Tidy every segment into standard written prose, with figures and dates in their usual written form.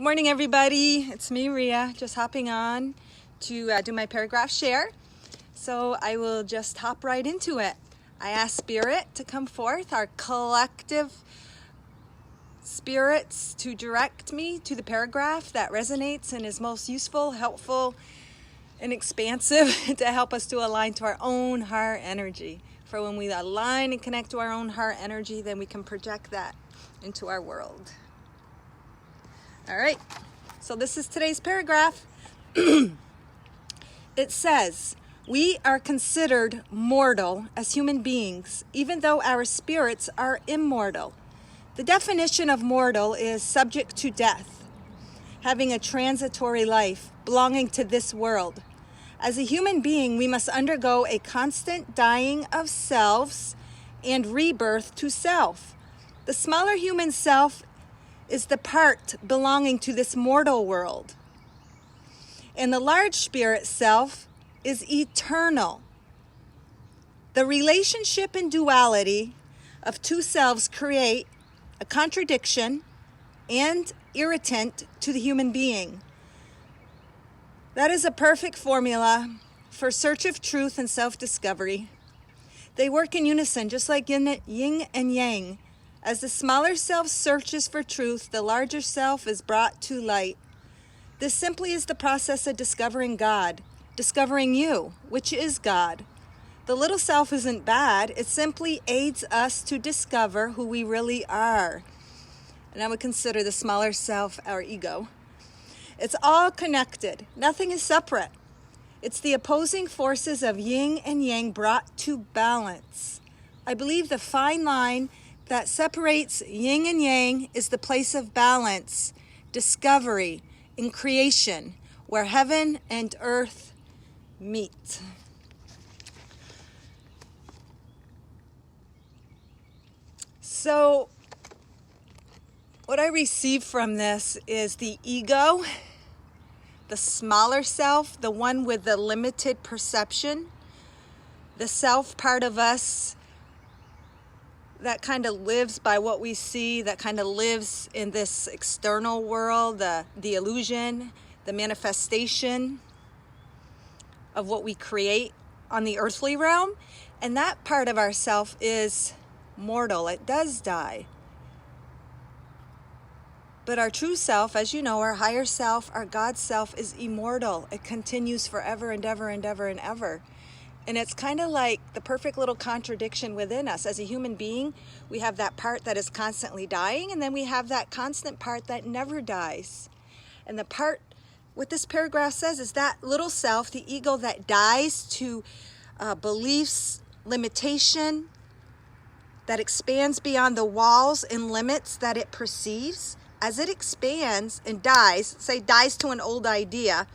Good morning, everybody. It's me, Rhea, just hopping on to do my paragraph share. So I will just hop right into it. I ask Spirit to come forth, our collective spirits, to direct me to the paragraph that resonates and is most useful, helpful, and expansive to help us to align to our own heart energy. For when we align and connect to our own heart energy, then we can project that into our world. All right, so this is today's paragraph. It says, we are considered mortal as human beings, even though our spirits are immortal. The definition of mortal is subject to death, having a transitory life, belonging to this world. As a human being, we must undergo a constant dying of selves and rebirth to self. The smaller human self is the part belonging to this mortal world. And the large spirit self is eternal. The relationship and duality of two selves create a contradiction and irritant to the human being. That is a perfect formula for search of truth and self-discovery. They work in unison, just like yin and yang. As the smaller self searches for truth, the larger self is brought to light. This simply is the process of discovering God, discovering you, which is God. The little self isn't bad. It simply aids us to discover who we really are. And I would consider the smaller self our ego. It's all connected. Nothing is separate. It's the opposing forces of yin and yang brought to balance. I believe the fine line that separates yin and yang is the place of balance, discovery, in creation, where heaven and earth meet. So, what I receive from this is the ego, the smaller self, the one with the limited perception, the self part of us that kind of lives by what we see, that kind of lives in this external world, the illusion, the manifestation of what we create on the earthly realm. And that part of ourself is mortal. It does die. But our true self, as you know, our higher self, our God self is immortal. It continues forever and ever and ever and ever. And it's kind of like the perfect little contradiction within us. As a human being, we have that part that is constantly dying, and then we have that constant part that never dies. And the part, what this paragraph says, is that little self, the ego that dies to beliefs, limitation, that expands beyond the walls and limits that it perceives. As it expands and dies, say dies to an old idea,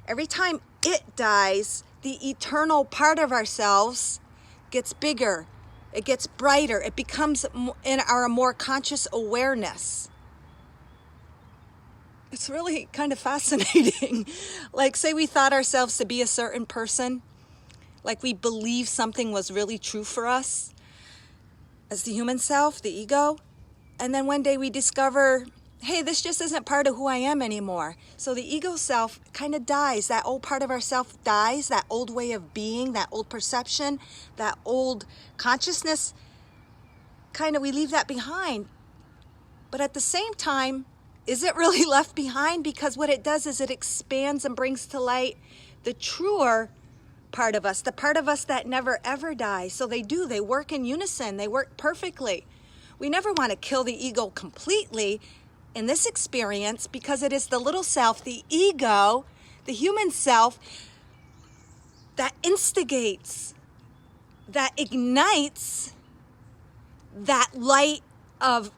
every time it dies, the eternal part of ourselves gets bigger, it gets brighter, it becomes in our more conscious awareness. It's really kind of fascinating. Like, say we thought ourselves to be a certain person, like we believe something was really true for us as the human self, the ego, and then one day we discover, hey, this just isn't part of who I am anymore. So the ego self kind of dies. That old part of ourself dies, that old way of being, that old perception, that old consciousness, kind of we leave that behind. But at the same time, is it really left behind? Because what it does is it expands and brings to light the truer part of us, the part of us that never ever dies. So they work in unison, they work perfectly. We never want to kill the ego completely in this experience, because it is the little self, the ego, the human self, that instigates, that ignites that light of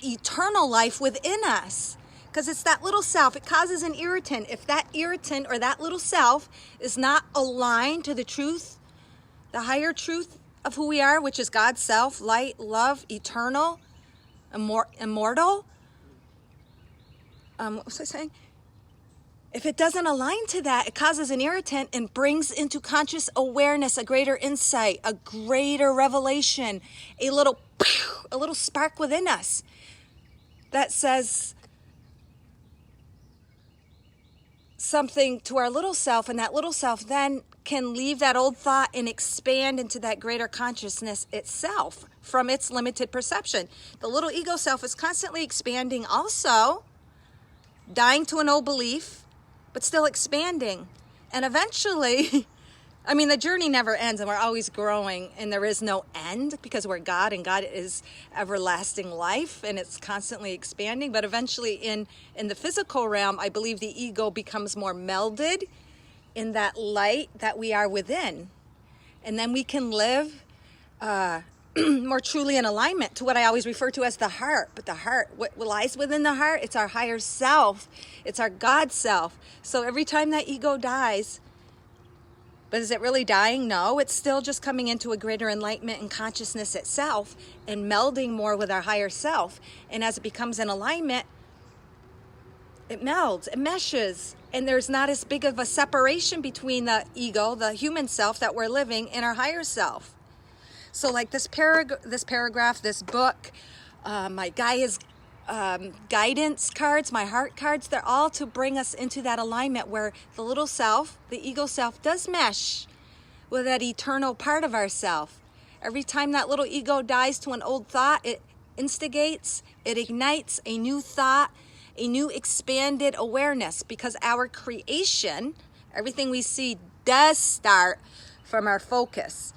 eternal life within us. Because it's that little self, it causes an irritant. If that irritant or that little self is not aligned to the truth, the higher truth of who we are, which is God's self, light, love, eternal, immortal. What was I saying? If it doesn't align to that, it causes an irritant and brings into conscious awareness a greater insight, a greater revelation, a little spark within us that says, something to our little self, and that little self then can leave that old thought and expand into that greater consciousness itself from its limited perception. The little ego self is constantly expanding also, dying to an old belief, but still expanding. And eventually, I mean, the journey never ends, and we're always growing, and there is no end because we're God, and God is everlasting life, and it's constantly expanding. But eventually in the physical realm, I believe the ego becomes more melded in that light that we are within. And then we can live more truly in alignment to what I always refer to as the heart. But the heart, what lies within the heart, it's our higher self. It's our God self. So every time that ego dies, but is it really dying? No, it's still just coming into a greater enlightenment and consciousness itself and melding more with our higher self. And as it becomes in alignment, it melds, it meshes, and there's not as big of a separation between the ego, the human self that we're living, and our higher self. So like this paragraph, this book, my Gaia's guidance cards, my heart cards, they're all to bring us into that alignment where the little self, the ego self, does mesh with that eternal part of ourself. Every time that little ego dies to an old thought, it instigates, it ignites a new thought, a new expanded awareness, because our creation, everything we see, does start from our focus.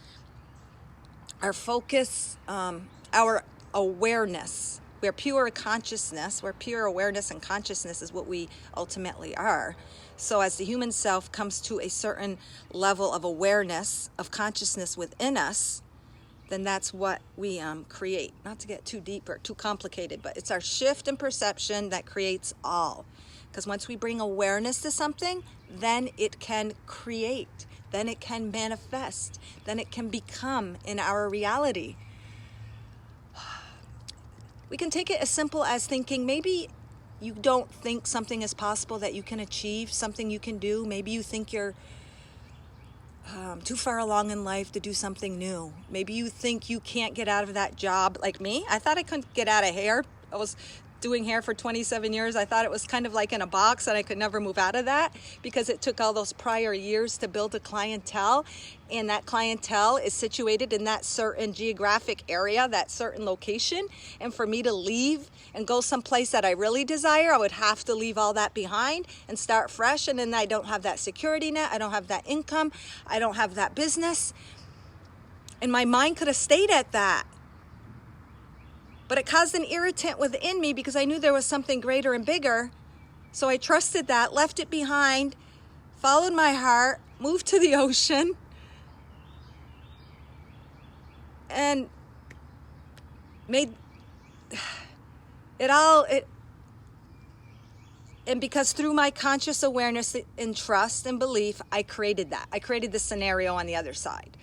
Our focus, our awareness. We're pure consciousness. We're pure awareness, and consciousness is what we ultimately are. So as the human self comes to a certain level of awareness, of consciousness within us, then that's what we create. Not to get too deep or too complicated, but it's our shift in perception that creates all. Because once we bring awareness to something, then it can create. Then it can manifest. Then it can become in our reality. We can take it as simple as thinking maybe you don't think something is possible that you can achieve, something you can do. Maybe you think you're too far along in life to do something new. Maybe you think you can't get out of that job. Like me, I thought I couldn't get out of hair. I was doing hair for 27 years. I thought it was kind of like in a box and I could never move out of that because it took all those prior years to build a clientele, and that clientele is situated in that certain geographic area, that certain location. And for me to leave and go someplace that I really desire, I would have to leave all that behind and start fresh. And then I don't have that security net. I don't have that income. I don't have that business. And my mind could have stayed at that. But it caused an irritant within me because I knew there was something greater and bigger. So I trusted that, left it behind, followed my heart, moved to the ocean, and made it all. And because through my conscious awareness and trust and belief, I created that. I created the scenario on the other side.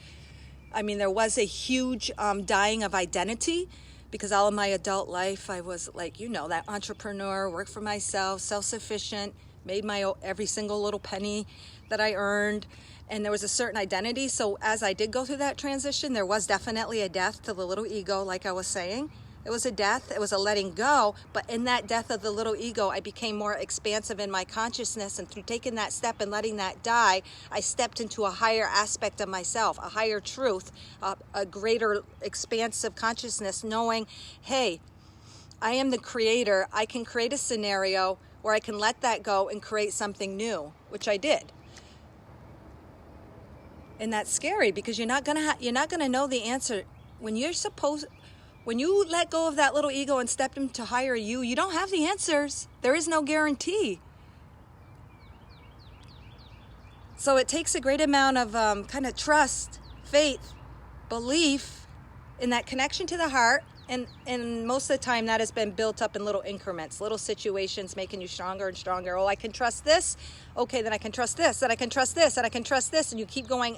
I mean, there was a huge dying of identity. Because all of my adult life, I was like, that entrepreneur, worked for myself, self-sufficient, made my every single little penny that I earned. And there was a certain identity. So as I did go through that transition, there was definitely a death to the little ego, like I was saying. It was a death. It was a letting go. But in that death of the little ego, I became more expansive in my consciousness. And through taking that step and letting that die, I stepped into a higher aspect of myself, a higher truth, a greater expansive consciousness, knowing, hey, I am the creator. I can create a scenario where I can let that go and create something new, which I did. And that's scary because you're not gonna know the answer when you let go of that little ego and step into higher you don't have the answers. There is no guarantee. So it takes a great amount of kind of trust, faith, belief in that connection to the heart. And most of the time that has been built up in little increments, little situations making you stronger and stronger. Oh, I can trust this. Okay, then I can trust this, then I can trust this, then I can trust this. And you keep going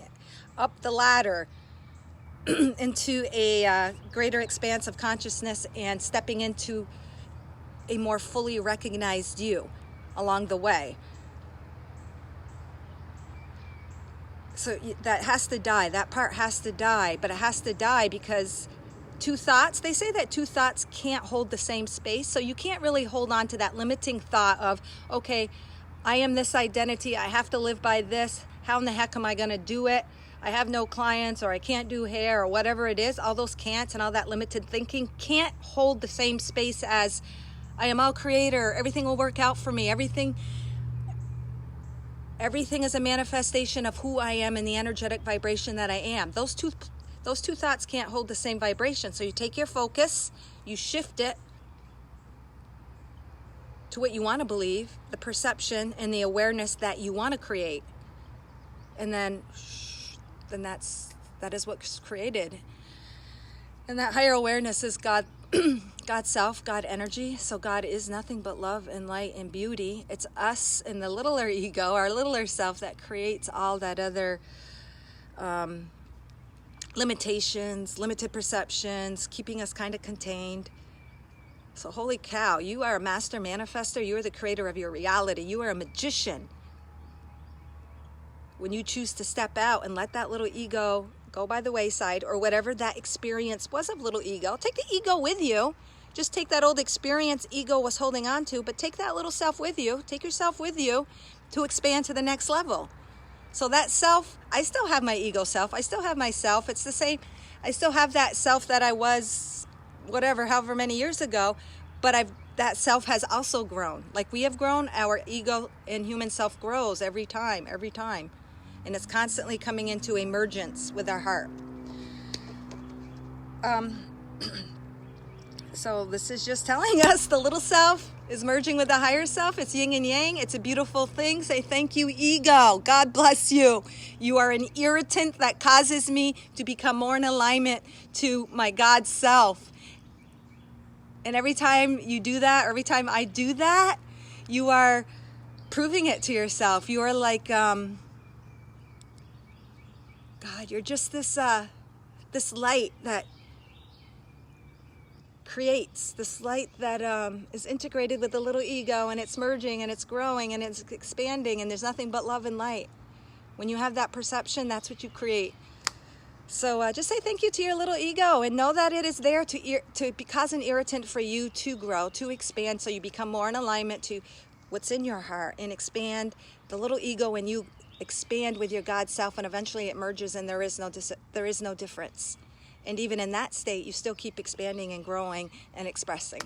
up the ladder into a greater expanse of consciousness and stepping into a more fully recognized you along the way. So that has to die. That part has to die. But it has to die because they say that two thoughts can't hold the same space. So you can't really hold on to that limiting thought of, okay, I am this identity. I have to live by this. How in the heck am I going to do it? I have no clients, or I can't do hair, or whatever it is. All those can'ts and all that limited thinking can't hold the same space as I am all creator. Everything will work out for me. Everything is a manifestation of who I am and the energetic vibration that I am. Those two thoughts can't hold the same vibration. So you take your focus, you shift it to what you want to believe, the perception and the awareness that you want to create. And then that is what's created. And that higher awareness is God, God self, God energy. So God is nothing but love and light and beauty. It's us and the littler ego, our littler self, that creates all that other limitations, limited perceptions, keeping us kind of contained. So holy cow, you are a master manifester. You are the creator of your reality. You are a magician. When you choose to step out and let that little ego go by the wayside, or whatever that experience was of little ego, take the ego with you. Just take that old experience ego was holding on to, but take that little self with you. Take yourself with you to expand to the next level. So that self, I still have my ego self. I still have myself. It's the same. I still have that self that I was, however many years ago, but that self has also grown. Like we have grown, our ego and human self grows every time. And it's constantly coming into emergence with our heart. So this is just telling us the little self is merging with the higher self. It's yin and yang. It's a beautiful thing. Say thank you, ego. God bless you. You are an irritant that causes me to become more in alignment to my God self. And every time you do that, or every time I do that, you are proving it to yourself. You are like, God, you're just this light that creates, this light that is integrated with the little ego, and it's merging and it's growing and it's expanding, and there's nothing but love and light. When you have that perception, that's what you create. So just say thank you to your little ego, and know that it is there to cause an irritant for you to grow, to expand, so you become more in alignment to what's in your heart and expand the little ego, and you expand with your God self, and eventually it merges, and there is no difference. And even in that state, you still keep expanding and growing and expressing.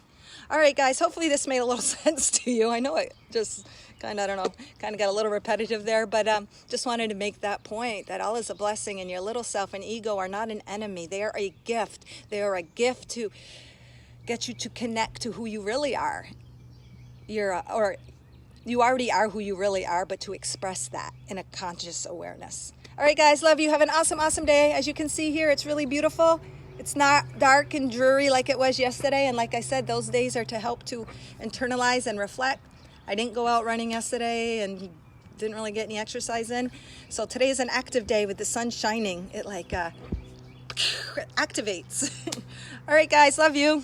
All right, guys, hopefully this made a little sense to you. I know it just kind of got a little repetitive there, but just wanted to make that point, that all is a blessing, and your little self and ego are not an enemy. They are a gift. They are a gift to get you to connect to who you really are. You already are who you really are, but to express that in a conscious awareness. All right, guys, love you. Have an awesome, awesome day. As you can see here, it's really beautiful. It's not dark and dreary like it was yesterday. And like I said, those days are to help to internalize and reflect. I didn't go out running yesterday and didn't really get any exercise in. So today is an active day with the sun shining. It activates. All right, guys, love you.